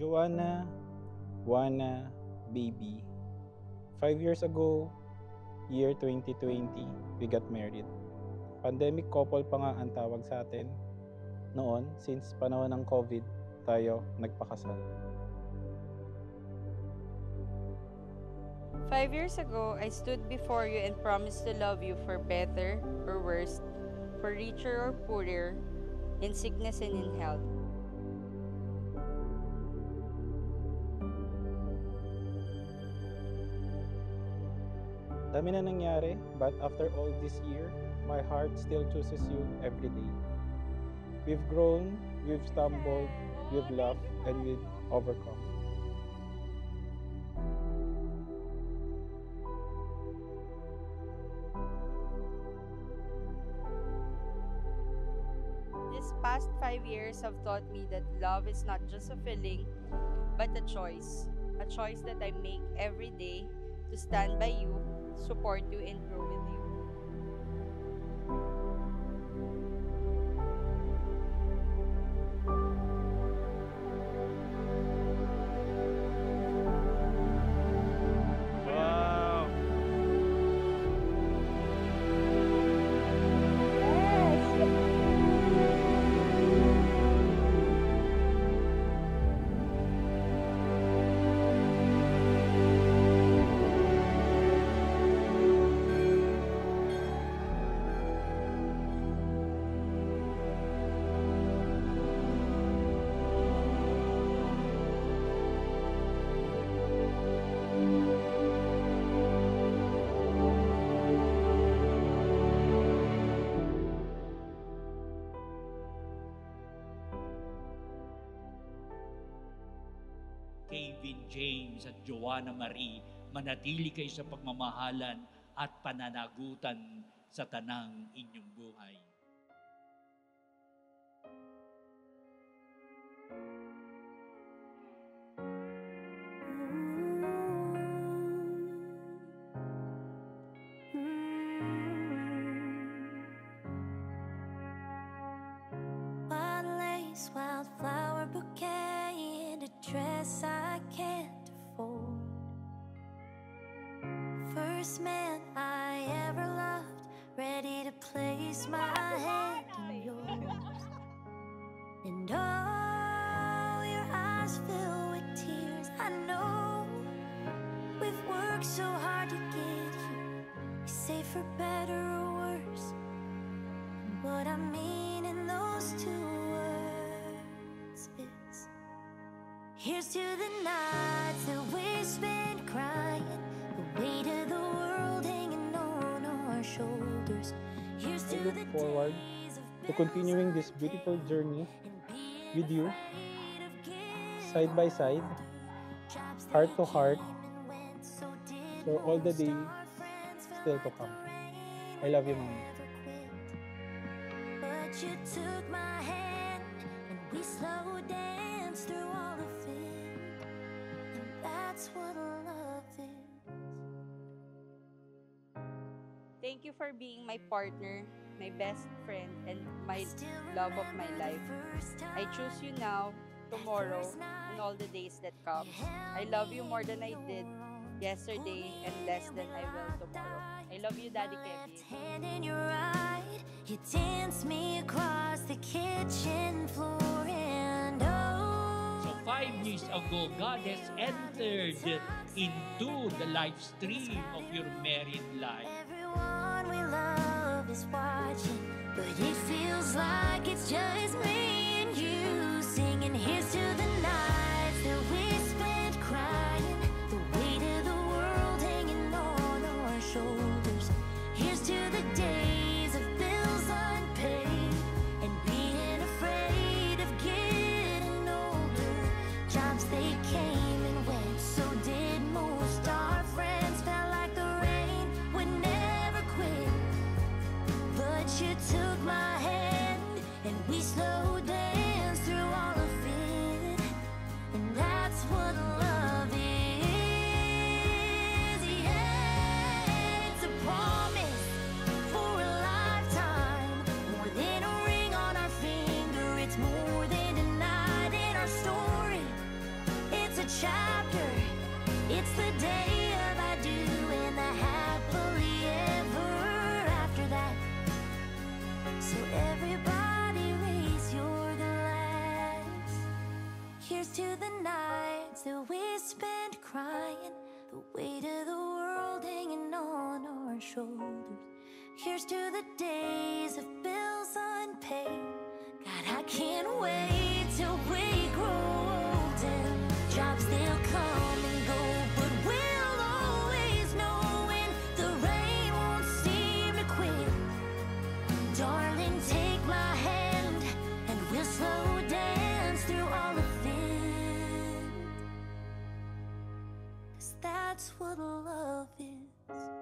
Joanna, Juana, baby. 5 years ago, year 2020, we got married. Pandemic couple pa nga ang tawag sa atin noon since panahon ng COVID tayo nagpakasal. 5 years ago, I stood before you and promised to love you for better or worse, for richer or poorer, in sickness and in health. Dami na nangyari, but after all this year, my heart still chooses you every day. We've grown, we've stumbled, we've laughed, and we've overcome. This past 5 years have taught me that love is not just a feeling, but a choice. A choice that I make every day to stand by you, support you, and grow with you. Wow! Kevin James at Joanna Marie, manatili kayo sa pagmamahalan at pananagutan sa tanang inyong buhay. Wild lace, wildflower bouquet, and a dress I can't afford. First man I ever loved, ready to place my hand in yours. And oh, your eyes fill with tears. I know we've worked so hard to get here. You say for better or worse. What I mean in those two words is, here's to the nights that we spent crying, the weight of the world hanging on our shoulders. Here's I to look the forward days of to continuing this beautiful journey with you, side by side, heart to heart, for all the days still to come. I love you, Mama. But you took my hand and we slow danced through all of it. And that's what love is. Thank you for being my partner, my best friend, and my love of my life. I choose you now, tomorrow, and all the days that come. I love you more than I did yesterday and less than I will tomorrow. I love you, Daddy Kevin. Hand in your right, you dance me across the kitchen floor, and oh, So 5 years ago, God has entered into the live stream of your married life. everyone we love is watching, but it feels like it's just me and you singing. Here's to the nights that we spent crying, the weight of the world hanging on our shoulders. Here's to the days of bills unpaid and being afraid of getting older. Jobs they came and went, so did most. Our friends felt like the rain would never quit. But you took my hand and we slow danced through chapter. It's the day of I do and the happily ever after that. So everybody raise your glass. Here's to the nights that we spent crying, the weight of the world hanging on our shoulders. Here's to the days of bills unpaid. God, I can't wait till we grow old and jobs they'll come and go, but we'll always know when the rain won't seem to quit. Darling, take my hand and we'll slow dance through all of it. 'Cause that's what love is.